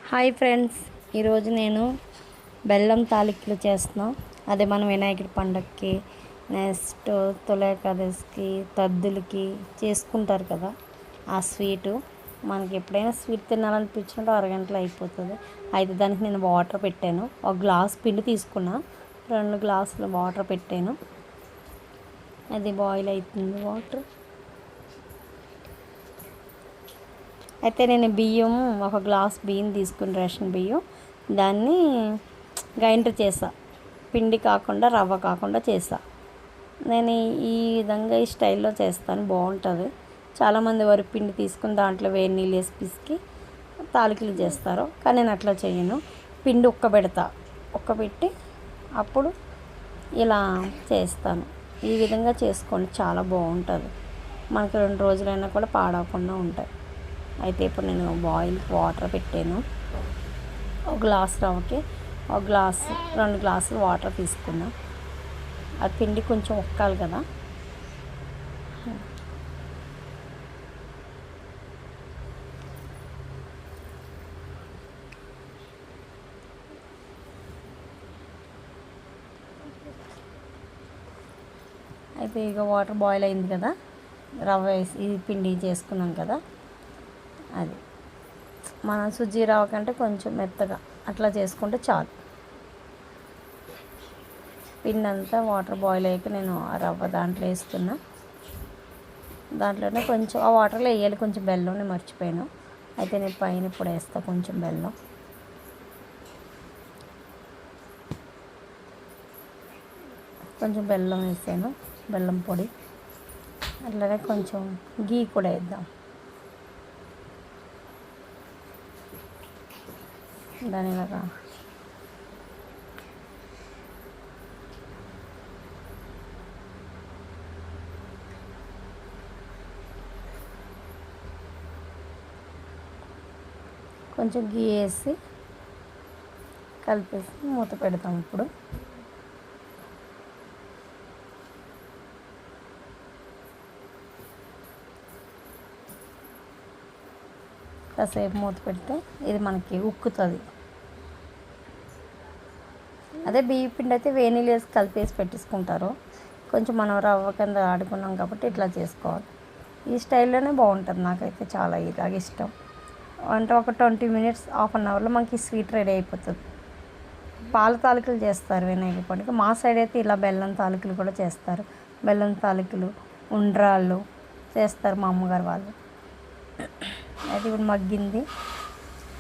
Hi friends, ఈరోజు నేను బెల్లం తాలికలు చేస్తున్నాం. అదే మనం వినాయకుడి పండగకి, నెక్స్ట్ తొలి ఏకాదశికి, తద్దులకి చేసుకుంటారు కదా. ఆ స్వీటు మనకి ఎప్పుడైనా స్వీట్ తినాలనిపించినట్టు అరగంటలో అయిపోతుంది. అయితే దానికి నేను వాటర్ పెట్టాను. ఒక గ్లాస్ పిండి తీసుకున్నా, 2 గ్లాసులు వాటర్ పెట్టాను. అది బాయిల్ అవుతుంది వాటర్. అయితే నేను బియ్యం, ఒక గ్లాస్ బియ్యం తీసుకుని, రేషన్ బియ్యం, దాన్ని గ్రైండర్ చేసా. పిండి కాకుండా, రవ్వ కాకుండా చేసా. నేను ఈ విధంగా ఈ స్టైల్లో చేస్తాను, బాగుంటుంది. చాలామంది వరి పిండి తీసుకుని దాంట్లో వేడి నీళ్ళు వేసి పిసికి తాలికలు చేస్తారు, కానీ నేను అట్లా చేయను. పిండి ఉక్కబెట్టి అప్పుడు ఇలా చేస్తాను. ఈ విధంగా చేసుకోండి, చాలా బాగుంటుంది. మనకి 2 రోజులైనా కూడా పాడవకుండా ఉంటాయి. అయితే ఇప్పుడు నేను వాటర్ పెట్టాను. ఒక గ్లాస్ రవ్వకి 2 గ్లాసులు వాటర్ తీసుకున్నా. ఆ పిండి కొంచెం ఉక్కాలి కదా. అయితే ఇక వాటర్ బాయిల్ అయింది కదా, రవ్వ వేసి ఈ పిండి చేసుకున్నాం కదా, అది మన సుజ్జీ రవ్వ కంటే కొంచెం మెత్తగా అట్లా చేసుకుంటే చాలు. పిండి అంతా వాటర్ బాయిల్ అయ్యాక నేను ఆ రవ్వ దాంట్లో వేస్తున్నా. దాంట్లోనే కొంచెం ఆ వాటర్లో వేయాలి కొంచెం బెల్లం, నేను మర్చిపోయాను. అయితే నేను పైన ఇప్పుడు వేస్తా కొంచెం బెల్లం. కొంచెం బెల్లం వేసాను, బెల్లం పొడి. అట్లనే కొంచెం గీ కూడా వేద్దాం. దాని ఇలాగా కొంచెం గీ వేసి కలిపేసి మూత పెడతాం. ఇప్పుడు కాసేపు మూత పెడితే ఇది మనకి ఉక్కుతుంది. అదే బియ్య పిండి అయితే వేనీళ్ళు వేసి కలిపేసి పెట్టేసుకుంటారు. కొంచెం మనం రవ్వ కింద ఆడుకున్నాం కాబట్టి ఇట్లా చేసుకోవాలి. ఈ స్టైల్లోనే బాగుంటుంది, నాకైతే చాలా ఇలాగ ఇష్టం. అంటే ఒక 20 మినిట్స్, హాఫ్ అన్ అవర్లో మనకి స్వీట్ రెడీ అయిపోతుంది. పాల తాలికలు చేస్తారు వినాయక పండుగ. మా సైడ్ అయితే ఇలా బెల్లం తాలికలు కూడా చేస్తారు. బెల్లం తాలికలు, ఉండ్రాళ్ళు చేస్తారు మా అమ్మగారు వాళ్ళు. అయితే ఇప్పుడు మగ్గింది.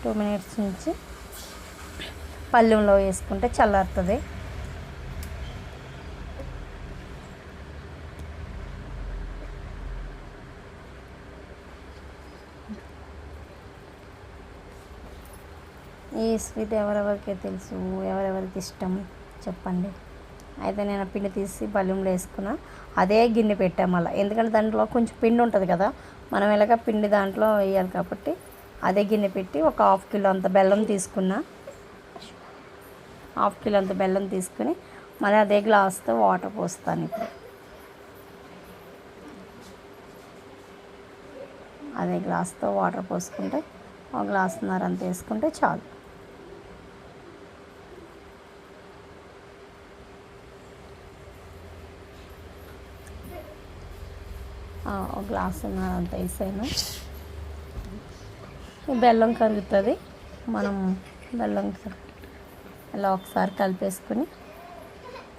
2 మినిట్స్ నుంచి పళ్ళెంలో వేసుకుంటే చల్లారుతుంది. ఈ స్వీట్ ఎవరెవరికి తెలుసు, ఎవరెవరికి ఇష్టం చెప్పండి. అయితే నేను పిండి తీసి పళ్ళెంలో వేసుకున్నా. అదే గిన్నె పెట్టాము మళ్ళీ, ఎందుకంటే దాంట్లో కొంచెం పిండి ఉంటుంది కదా, మనం ఎలాగ పిండి దాంట్లో వేయాలి కాబట్టి అదే గిన్నె పెట్టి ఒక 1/2 కిలో అంత బెల్లం తీసుకున్నా. 1/2 కిలో అంత బెల్లం తీసుకుని మళ్ళీ అదే గ్లాస్తో వాటర్ పోస్తాను. ఇప్పుడు అదే గ్లాస్తో వాటర్ పోసుకుంటే 1 గ్లాసున్నర అంత వేసుకుంటే చాలు. ఒక గ్లాసున్నర అంత వేసాను. బెల్లం కరుగుతుంది. మనం బెల్లం ఇలా ఒకసారి కలిపేసుకుని,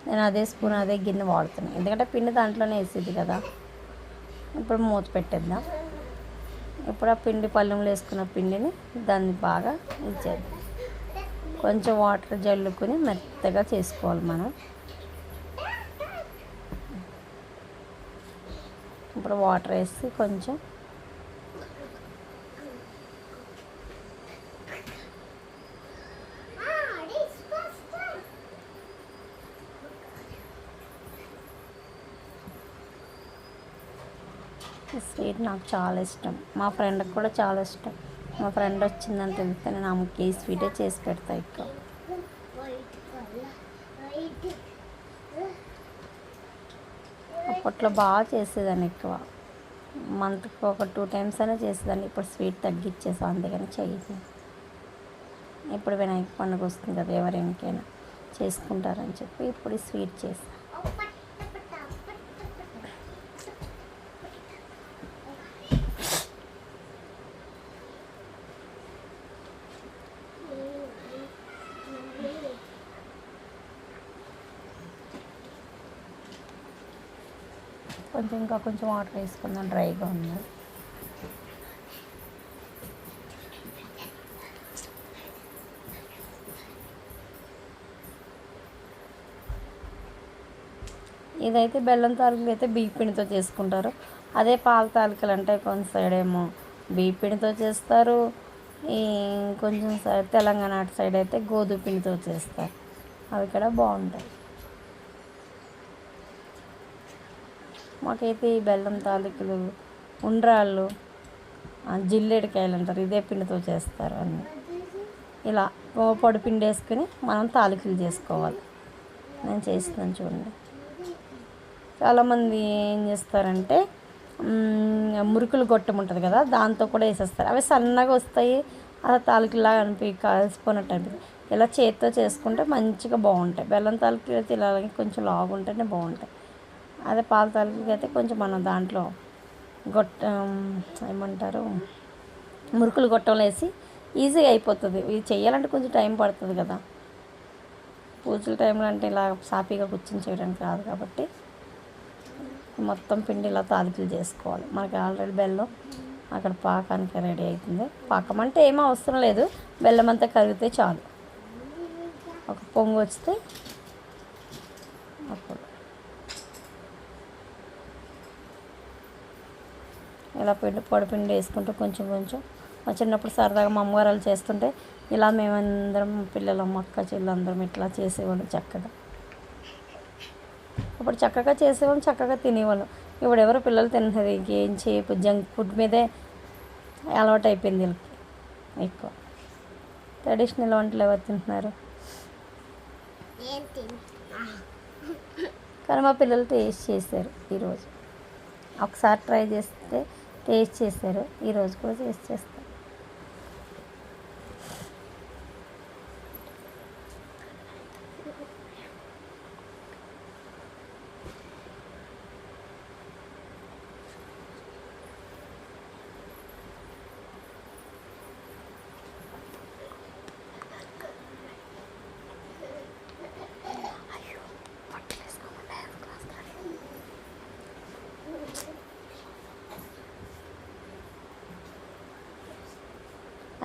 నేను అదే స్పూన్ అదే గిన్నె వాడుతున్నాను, ఎందుకంటే పిండి దాంట్లోనే వేసేది కదా. ఇప్పుడు మూత పెట్టేద్దాం. ఇప్పుడు ఆ పిండి పళ్ళెంలో వేసుకున్న పిండిని దాన్ని బాగా ఇచ్చేద్దాం. కొంచెం వాటర్ జల్లుకొని మెత్తగా చేసుకోవాలి మనం. ఇప్పుడు వాటర్ వేసి కొంచెం స్వీట్ నాకు చాలా ఇష్టం, మా ఫ్రెండ్కి కూడా చాలా ఇష్టం. మా ఫ్రెండ్ వచ్చిందని తెలిస్తే నేను ఆమెకి ఈ స్వీటే చేసి పెడతా. ఎక్కువ అప్పట్లో బాగా చేసేదాన్ని, ఎక్కువ మంత్కి ఒక 2 టైమ్స్ అయినా చేసేదాన్ని. ఇప్పుడు స్వీట్ తగ్గించేసాను, అందుకని చేయను. ఇప్పుడు వినాయక పండుగ వస్తుంది కదా, ఎవరికైనా చేసుకుంటారని చెప్పి ఇప్పుడు స్వీట్ చేసాను. ఇంకా కొంచెం వాటర్ వేసుకుందాం, డ్రైగా ఉంది. ఇదైతే బెల్లం తాలికలు అయితే బియ్య పిండితో చేసుకుంటారు. అదే పాల తాలికలు అంటే కొంత సైడ్ ఏమో బియ్య పిండితో చేస్తారు, ఈ కొంచెం సైడ్ తెలంగాణ అటు సైడ్ అయితే గోధుమ పిండితో చేస్తారు. అవి కూడా బాగుంటాయి. మాకైతే ఈ బెల్లం తాలికలు, ఉండ్రాళ్ళు, జిల్లేడికాయలు అంటారు, ఇదే పిండితో చేస్తారు అన్నీ. ఇలా పొడి పిండి వేసుకుని మనం తాలికలు చేసుకోవాలి. నేను చేస్తున్నాను చూడండి. చాలామంది ఏం చేస్తారంటే మురుకులు గొట్టం ఉంటుంది కదా, దాంతో కూడా వేసేస్తారు. అవి సన్నగా వస్తాయి, అలా తాలికలాగా కలిసిపోయినట్టు అనిపిస్తుంది. ఇలా చేతితో చేసుకుంటే మంచిగా బాగుంటాయి. బెల్లం తాలికలు అయితే ఇలా కొంచెం లావు ఉంటేనే బాగుంటాయి. అదే పాల తాలికలకి అయితే కొంచెం మనం దాంట్లో ఏమంటారు, మురుకులు గొట్టంలో వేసి ఈజీగా అయిపోతుంది. ఇది చేయాలంటే కొంచెం టైం పడుతుంది కదా, పూజల టైంలో అంటే ఇలా సాఫీగా కూర్చొని చేయడానికి రాదు కాబట్టి మొత్తం పిండి ఇలా తాలికలు చేసుకోవాలి. మనకి ఆల్రెడీ బెల్లం అక్కడ పాకానికి రెడీ అవుతుంది. పాకం అంటే ఏమీ అవసరం లేదు, బెల్లం అంతా కరిగితే చాలు. ఒక పొంగు వస్తే అప్పుడు ఇలా పొడి పిండి వేసుకుంటూ కొంచెం కొంచెం. మా చిన్నప్పుడు సరదాగా మా అమ్మగారు వాళ్ళు చేస్తుంటే ఇలా మేమందరం పిల్లలు, మా అక్క చెల్లందరం ఇట్లా చేసేవాళ్ళం చక్కగా. అప్పుడు చక్కగా చేసేవాళ్ళం, చక్కగా తినేవాళ్ళం. ఇప్పుడు ఎవరు పిల్లలు తింటున్నారు, ఇంకేం చేపు జంక్ ఫుడ్ మీదే అలవాటు అయిపోయింది వీళ్ళకి ఎక్కువ. ట్రెడిషనల్ వంటలు ఎవరు తింటున్నారు? కానీ మా పిల్లలు టేస్ట్ చేశారు ఈరోజు. ఒకసారి ట్రై చేస్తే టేస్ట్ చేశారు, ఈరోజు కూడా టేస్ట్ చేస్తారు.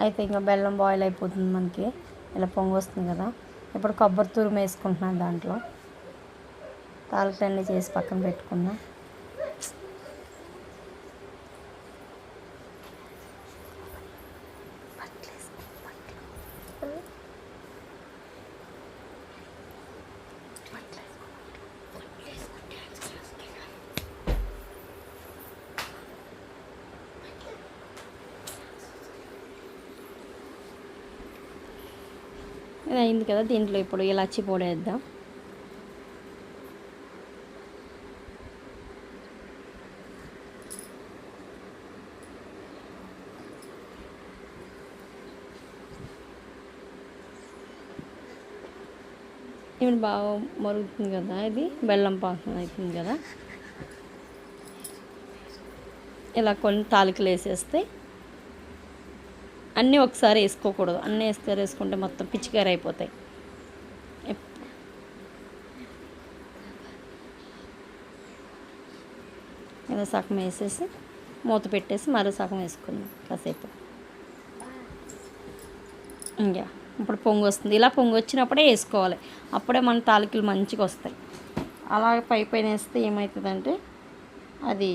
అయితే ఇంకా బెల్లం బాయిల్ అయిపోతుంది మనకి, ఇలా పొంగి వస్తుంది కదా. ఇప్పుడు కొబ్బరి తురుము వేసుకుంటున్నాను దాంట్లో. తాలికలన్నీ చేసి పక్కన పెట్టుకున్నా. ఇది అయింది కదా, దీంట్లో ఇప్పుడు ఇలాచి పొడి వేద్దాం. ఇప్పుడు బాగా మరుగుతుంది కదా, ఇది బెల్లం పాకం అవుతుంది కదా. ఇలా కొన్ని తాలికలు వేసేస్తే, అన్నీ ఒకసారి వేసుకోకూడదు, అన్నీ వేసుకుంటే మొత్తం పిచ్చికారి అయిపోతాయి. ఇలా సగం వేసేసి మూత పెట్టేసి మరో సగం వేసుకుందాం కాసేపు. ఇంకా ఇప్పుడు పొంగు వస్తుంది, ఇలా పొంగు వచ్చినప్పుడే వేసుకోవాలి, అప్పుడే మన తాలికలు మంచిగా వస్తాయి. అలాగే పైన వేస్తే ఏమవుతుందంటే అది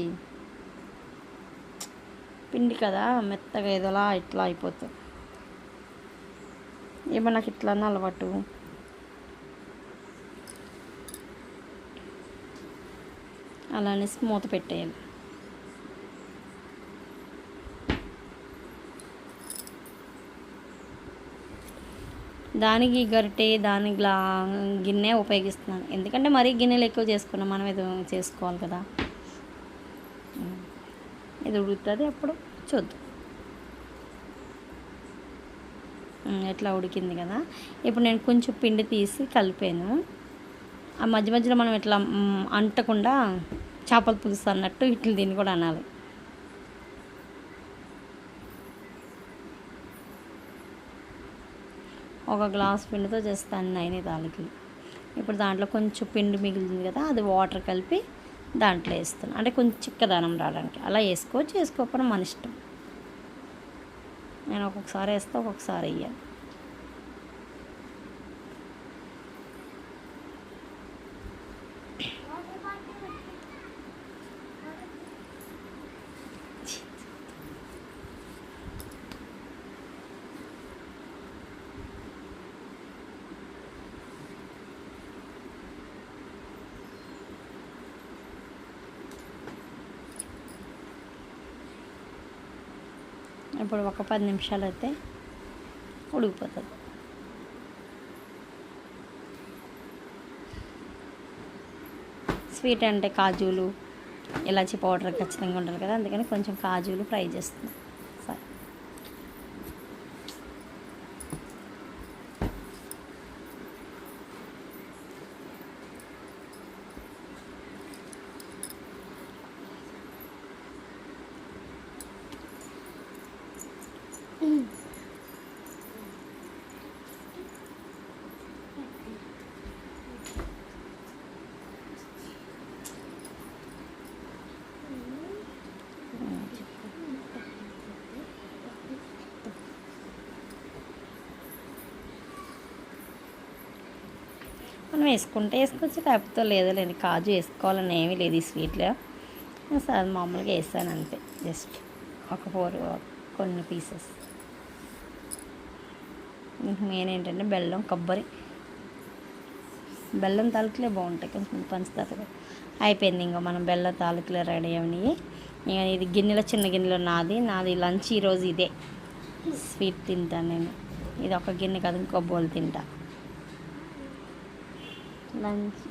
పిండి కదా, మెత్తగా ఏదోలా ఇట్లా అయిపోతుంది. ఏమో నాకు ఇట్లా అలవాటు. అలానే మూత పెట్టేయాలి. దానికి గరిటె, దానికి గిన్నె ఉపయోగిస్తున్నాను, ఎందుకంటే మరీ గిన్నెలు ఎక్కువ చేసుకున్నాం, మనం ఏదో చేసుకోవాలి కదా. ఇది ఉడుకుతుంది, అప్పుడు చూద్దాం. ఎట్లా ఉడికింది కదా. ఇప్పుడు నేను కొంచెం పిండి తీసి కలిపాను. ఆ మధ్య మధ్యలో మనం ఇట్లా అంటకుండా చేపల పులుసు అన్నట్టు ఇట్లా దీన్ని కూడా అనాలి. ఒక గ్లాస్ పిండితో చేస్తాను నైని తాలికలు. ఇప్పుడు దాంట్లో కొంచెం పిండి మిగిలింది కదా, అది వాటర్ కలిపి దాంట్లో వేస్తాను. అంటే కొంచెం చిక్కదనం రావడానికి. అలా వేసుకోవచ్చు, వేసుకోకపోవడం మన ఇష్టం. నేను ఒక్కొక్కసారి వేస్తే ఒక్కొక్కసారి వేయాలి. ఇప్పుడు ఒక 10 నిమిషాలు అయితే ఉడికిపోతుంది. స్వీట్ అంటే కాజులు, ఇలాచి పౌడర్ ఖచ్చితంగా ఉండాలి కదా, అందుకని కొంచెం కాజులు ఫ్రై చేస్తున్నాను. సరే, మనం వేసుకుంటే వేసుకోవచ్చు, లేకపోతే లేదులేండి. కాజు వేసుకోవాలని ఏమీ లేదు ఈ స్వీట్లో. సార్ మామూలుగా వేసాను అంతే, జస్ట్ ఒక 4 కొన్ని పీసెస్. మెయిన్ ఏంటంటే బెల్లం, కొబ్బరి, బెల్లం తాలూకులే బాగుంటాయి, కొంచెం పంచదార. అయిపోయింది, ఇంకా మనం బెల్లం తాలూకులే రెడీ అయినాయి. ఇక ఇది గిన్నెలో, చిన్న గిన్నెలో నాది లంచ్ ఈరోజు ఇదే. స్వీట్ తింటాను నేను. ఇది ఒక గిన్నె కాదు, ఇంకో బౌల్ తింటా లంచ్.